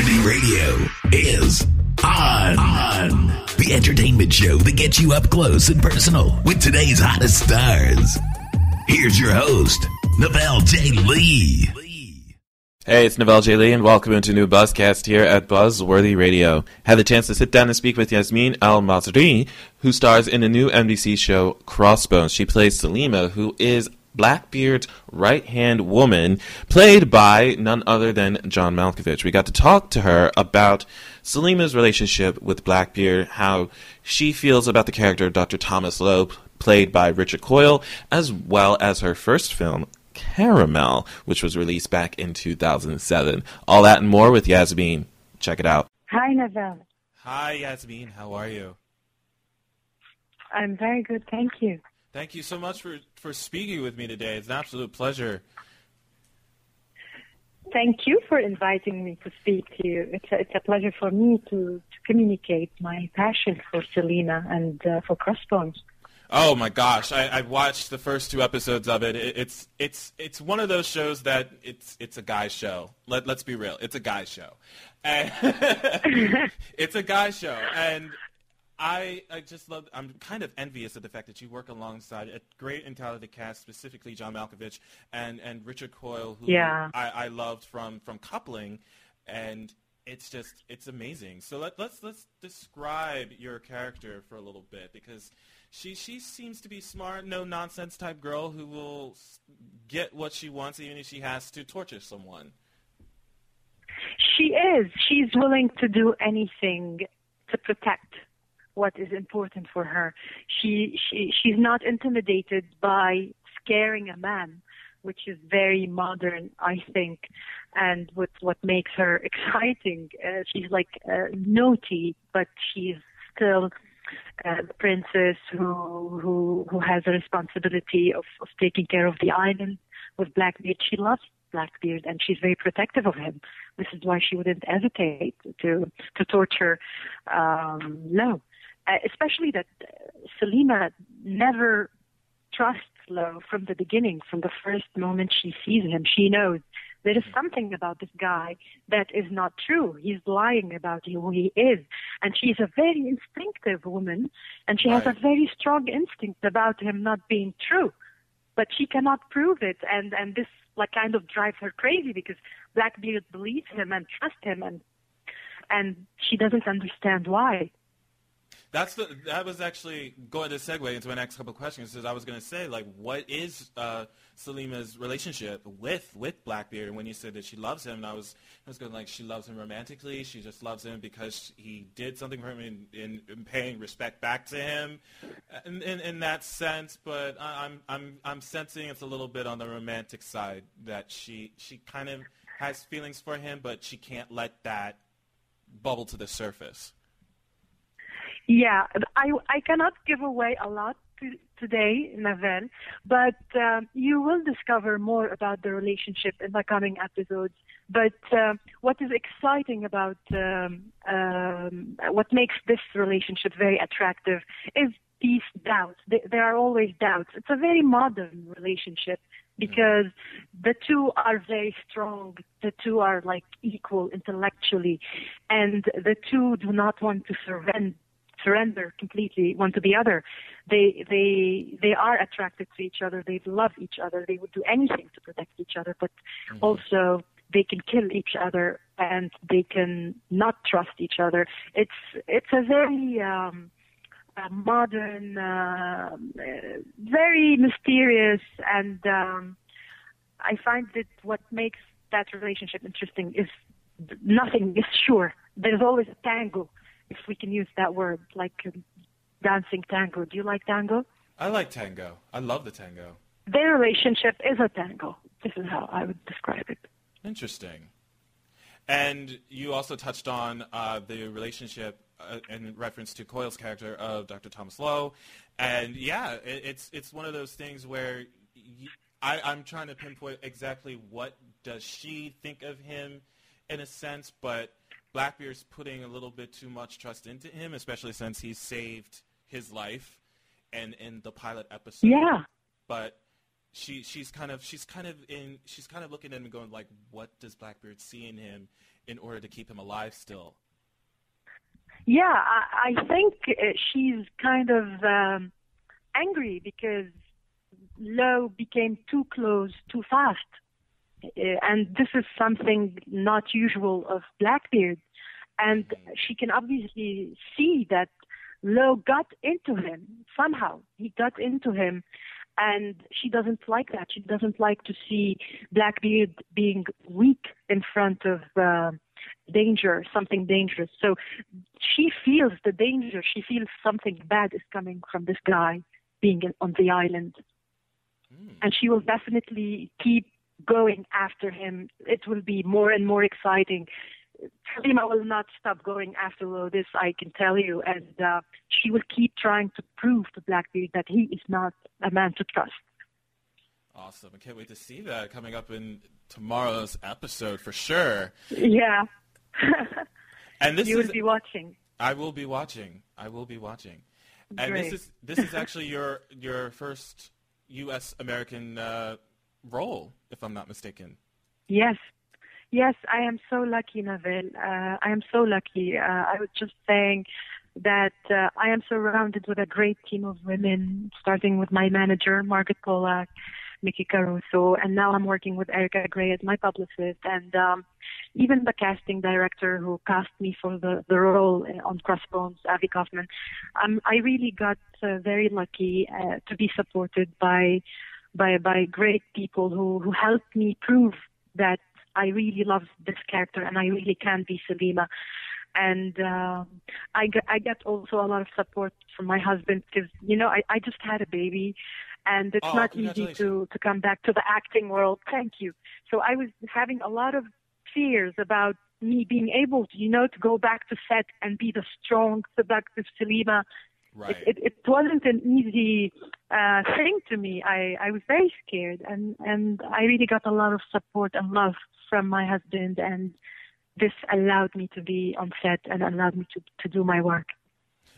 Buzzworthy Radio is on. The entertainment show that gets you up close and personal with today's hottest stars. Here's your host, Novell J. Lee. Hey, it's Novell J. Lee, and welcome into a new Buzzcast here at Buzzworthy Radio. Had the chance to sit down and speak with Yasmine Al Massri, who stars in the new NBC show Crossbones. She plays Selima, who is Blackbeard's right-hand woman, played by none other than John Malkovich. We got to talk to her about Selima's relationship with Blackbeard, how she feels about the character of Dr. Thomas Lowe, played by Richard Coyle, as well as her first film, Caramel, which was released back in 2007. All that and more with Yasmine. Check it out. Hi, Novell. Hi, Yasmine. How are you? I'm very good, thank you. Thank you so much for speaking with me today. It's an absolute pleasure. Thank you for inviting me to speak to you. It's a pleasure for me to communicate my passion for Selima and for Crossbones. Oh my gosh! I watched the first two episodes of it. It's one of those shows that it's a guy show. Let's be real. It's a guy show, and it's a guy show, and I just love. I'm kind of envious of the fact that you work alongside a great and talented cast, specifically John Malkovich and Richard Coyle, who I loved from Coupling, and it's amazing. So let's describe your character for a little bit, because she seems to be smart, no nonsense type girl who will get what she wants even if she has to torture someone. She is. She's willing to do anything to protect what is important for her. She's not intimidated by scaring a man, which is very modern, I think, and what makes her exciting. She's like naughty, but she's still the princess who has the responsibility of taking care of the island with Blackbeard. She loves Blackbeard, and she's very protective of him. This is why she wouldn't hesitate to torture Lowe. Especially that Selima never trusts Lowe from the beginning. From the first moment she sees him, she knows there is something about this guy that is not true. He's lying about who he is. And she's a very instinctive woman, and she has a very strong instinct about him not being true. But she cannot prove it, and this kind of drives her crazy, because Blackbeard believes him and trusts him, and she doesn't understand why. That was actually going to segue into my next couple of questions, because I was going to say, what is Selima's relationship with Blackbeard? And when you said that she loves him, I was going she loves him romantically. She just loves him because he did something for him in paying respect back to him, in that sense. But I'm sensing it's a little bit on the romantic side, that she kind of has feelings for him, but she can't let that bubble to the surface. Yeah, I cannot give away a lot today, Novell, but you will discover more about the relationship in the coming episodes. But what is exciting about what makes this relationship very attractive is these doubts. There are always doubts. It's a very modern relationship, because the two are very strong. The two are equal intellectually, and the two do not want to surrender completely one to the other. They are attracted to each other. They love each other. They would do anything to protect each other, but also they can kill each other, and they can not trust each other. It's a very modern, very mysterious, and I find that what makes that relationship interesting is nothing is sure. There's always a tango, if we can use that word, dancing tango. Do you like tango? I like tango. I love the tango. Their relationship is a tango. This is how I would describe it. Interesting. And you also touched on the relationship in reference to Coyle's character of Dr. Thomas Lowe. And yeah, it's one of those things where I'm trying to pinpoint exactly what does she think of him in a sense, but Blackbeard's putting a little bit too much trust into him, especially since he saved his life and in the pilot episode. Yeah. But she's kind of looking at him and going like, what does Blackbeard see in him in order to keep him alive still? Yeah, I think she's kind of angry because Lowe became too close too fast. And this is something not usual of Blackbeard. And she can obviously see that Lowe got into him somehow. He got into him, and she doesn't like that. She doesn't like to see Blackbeard being weak in front of danger, something dangerous. So she feels the danger. She feels something bad is coming from this guy being on the island. And she will definitely keep going after him. It will be more and more exciting. Selima will not stop going after Lowe, this I can tell you, and she will keep trying to prove to Blackbeard that he is not a man to trust. Awesome. I can't wait to see that coming up in tomorrow's episode for sure. Yeah. And you will be watching. I will be watching. And Great. this is actually your first U.S. American role, if I'm not mistaken. Yes, I am so lucky, Navel. I am so lucky. I was just saying that I am surrounded with a great team of women, starting with my manager, Margaret Pollack, Mickey Caruso, and now I'm working with Erica Gray as my publicist, and even the casting director who cast me for the role on Crossbones, Avi Kaufman. I really got very lucky to be supported by great people who helped me prove that I really love this character and I really can be Selima. And I get also a lot of support from my husband because, I just had a baby and it's not easy to come back to the acting world. Thank you. So I was having a lot of fears about me being able to, to go back to set and be the strong, seductive Selima. Right. It wasn't an easy thing to me. I was very scared, and I really got a lot of support and love from my husband, and this allowed me to be on set and allowed me to do my work.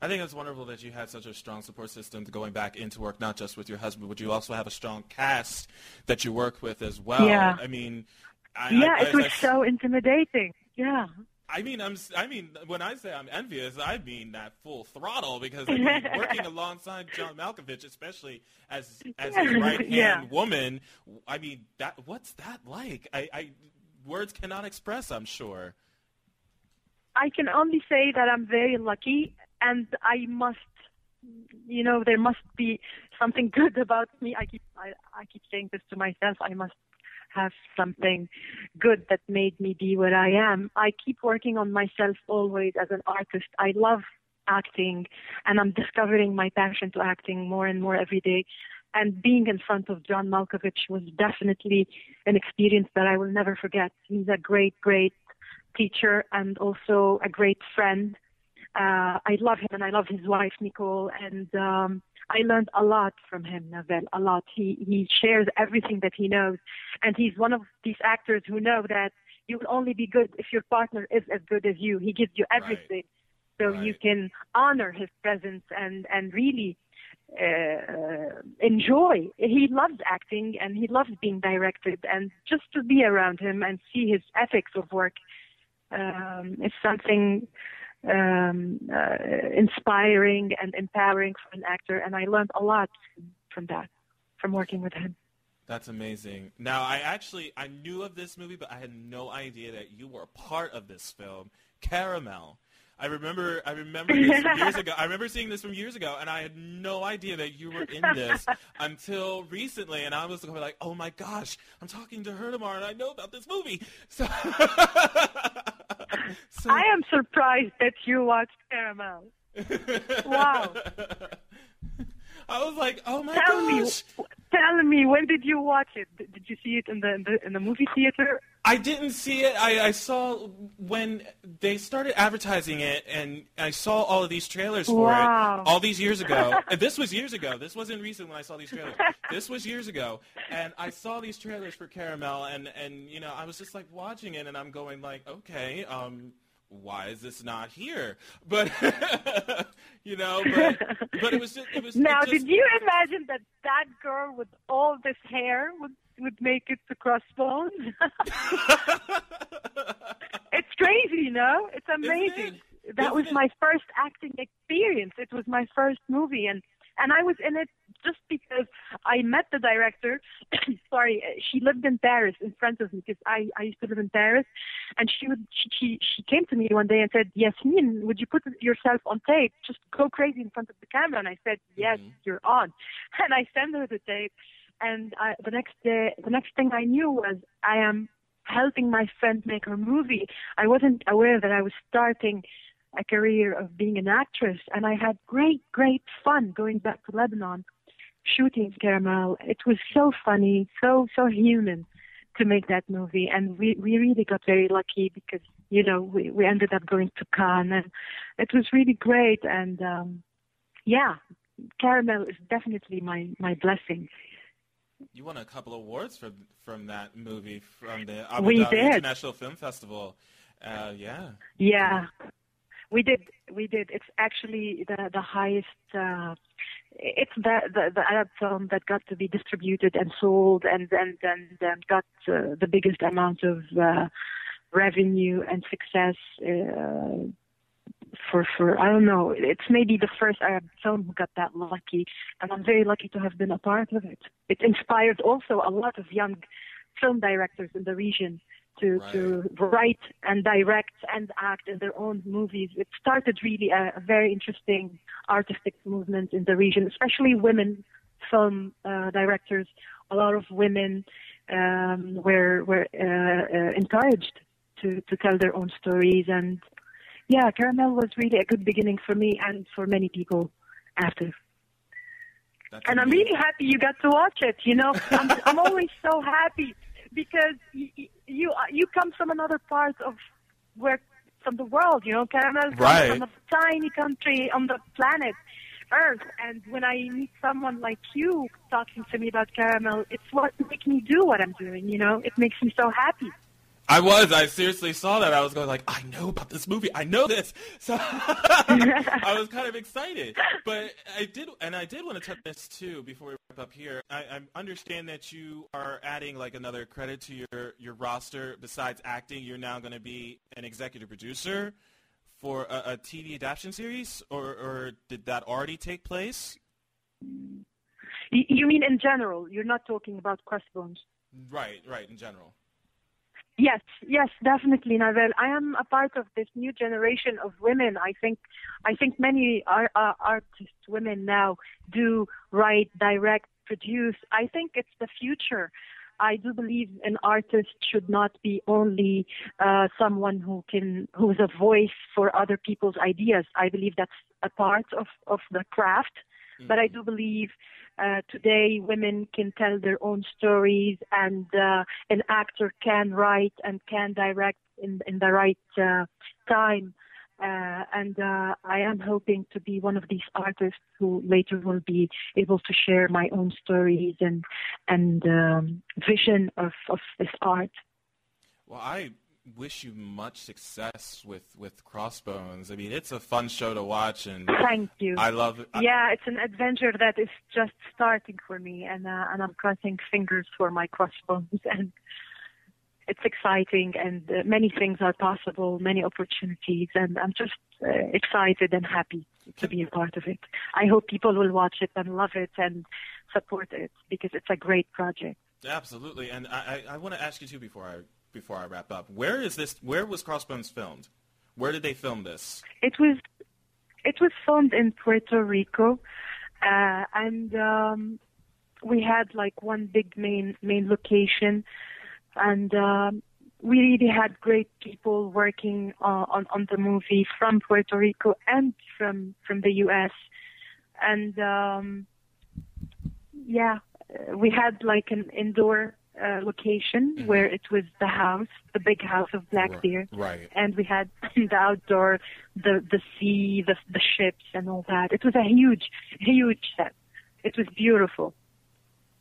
I think it's wonderful that you had such a strong support system to going back into work, not just with your husband, but you also have a strong cast that you work with as well. Yeah. I mean, it was so intimidating. Yeah. I mean, when I say I'm envious, I mean that full throttle because working alongside John Malkovich, especially as his right-hand woman, I mean, what's that like? I words cannot express, I'm sure. I can only say that I'm very lucky, and I must, there must be something good about me. I keep saying this to myself. I must have something good that made me be what I am. I keep working on myself always as an artist. I love acting, and I'm discovering my passion to acting more and more every day. And being in front of John Malkovich was definitely an experience that I will never forget. He's a great, great teacher and also a great friend. I love him, and I love his wife, Nicole, and I learned a lot from him, Navel, a lot. He shares everything that he knows, and he's one of these actors who know that you will only be good if your partner is as good as you. He gives you everything, so you can honor his presence and really enjoy. He loves acting, and he loves being directed, and just to be around him and see his ethics of work is something inspiring and empowering for an actor, and I learned a lot from working with him. That's amazing. Now, I knew of this movie, but I had no idea that you were a part of this film, Caramel. I remember this from years ago. I remember seeing this from years ago, and I had no idea that you were in this until recently, and I was like, oh my gosh, I'm talking to her tomorrow, and I know about this movie. So I am surprised that you watched Caramel. Wow. I was like, oh my gosh. Tell me, when did you watch it? Did you see it in the movie theater? I didn't see it. I saw when they started advertising it, and I saw all of these trailers for it all these years ago. This was years ago. This wasn't recent when I saw these trailers. This was years ago, and I saw these trailers for Caramel, and I was just like watching it, and I'm going like, okay, why is this not here? But you know, but it was just. Now, did you imagine that girl with all this hair would make it to Crossbones? It's crazy, you know? It's amazing. That was my first acting experience. It was my first movie, and I was in it just because I met the director. Sorry, she lived in Paris in front of me because I used to live in Paris, and she came to me one day and said, "Yasmine, would you put yourself on tape? Just go crazy in front of the camera." And I said, "Yes, you're on." And I sent her the tape, and the next thing I knew was I am helping my friend make her movie. I wasn't aware that I was starting a career of being an actress, and I had great fun going back to Lebanon, shooting Caramel. It was so funny, so human to make that movie, and we really got very lucky because, you know, we ended up going to Cannes, and it was really great. And Caramel is definitely my blessing. You won a couple of awards from that movie from the Abu Dhabi International Film Festival. Yeah. We did. It's actually the highest. It's the Arab film that got to be distributed and sold, and got the biggest amount of revenue and success. For I don't know. It's maybe the first Arab film who got that lucky, and I'm very lucky to have been a part of it. It inspired also a lot of young film directors in the region to write and direct and act in their own movies. It started really a very interesting artistic movement in the region, especially women film directors. A lot of women were encouraged to tell their own stories. And yeah, Caramel was really a good beginning for me and for many people after. And I'm really happy you got to watch it. You know, I'm always so happy because you come from another part of from the world. You know, Caramel comes from a tiny country on the planet Earth, and when I meet someone like you talking to me about Caramel, it's what makes me do what I'm doing. You know, it makes me so happy. I seriously saw that. I was going like, I know about this movie. I know this. So I was kind of excited. But I did want to touch this too before we wrap up here. I understand that you are adding like another credit to your roster. Besides acting, you're now going to be an executive producer for a TV adaptation series, or did that already take place? You mean in general? You're not talking about Crossbones? Right, in general. Yes, definitely, Navel. I am a part of this new generation of women. I think many artists, women now, do write, direct, produce. I think it's the future. I do believe an artist should not be only someone who is a voice for other people's ideas. I believe that's a part of the craft. But I do believe today women can tell their own stories, and an actor can write and can direct in the right time. And I am hoping to be one of these artists who later will be able to share my own stories and vision of this art. Well, I wish you much success with Crossbones. I mean, it's a fun show to watch, and thank you. I love it. Yeah, it's an adventure that is just starting for me, and I'm crossing fingers for my Crossbones, and it's exciting, and many things are possible, many opportunities, and I'm just excited and happy to be a part of it. I hope people will watch it and love it and support it, because it's a great project. Absolutely, and I want to ask you too before I wrap up. Where was Crossbones filmed? Where did they film this? It was filmed in Puerto Rico, and we had like one big main location, and we really had great people working on the movie from Puerto Rico and from the U.S. And we had like an indoor location where it was the big house of Blackbeard. Right. And we had the outdoor, the sea, the ships and all that. It was a huge set. It was beautiful.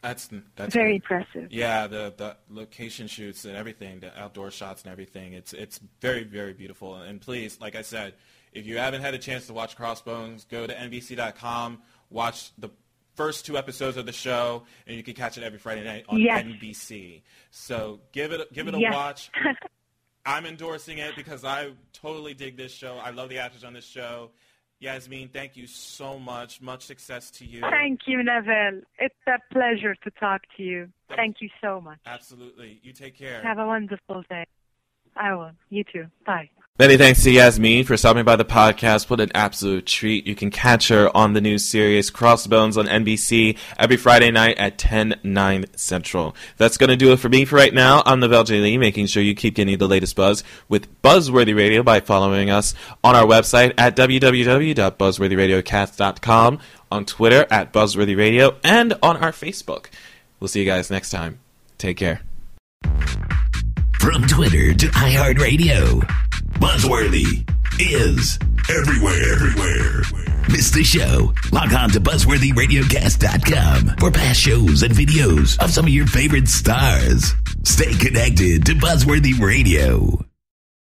That's very impressive. Yeah, the location shoots and everything, the outdoor shots and everything. It's very, very beautiful. And please, like I said, if you haven't had a chance to watch Crossbones, go to NBC.com, watch the first 2 episodes of the show, and you can catch it every Friday night on NBC. So give it a watch. I'm endorsing it because I totally dig this show. I love the actors on this show. Yasmine, thank you so much. Much success to you. Thank you, Navel. It's a pleasure to talk to you. Thank you so much. Absolutely. You take care. Have a wonderful day. I will. You too. Bye. Many thanks to Yasmine for stopping by the podcast. What an absolute treat. You can catch her on the new series Crossbones on NBC every Friday night at 10/9 Central. That's going to do it for me for right now. I'm Navel J. Lee, making sure you keep getting the latest buzz with Buzzworthy Radio by following us on our website at www.buzzworthyradiocast.com, on Twitter at Buzzworthy Radio, and on our Facebook. We'll see you guys next time. Take care. From Twitter to iHeartRadio, Buzzworthy is everywhere. Miss the show? Log on to BuzzworthyRadiocast.com for past shows and videos of some of your favorite stars. Stay connected to Buzzworthy Radio.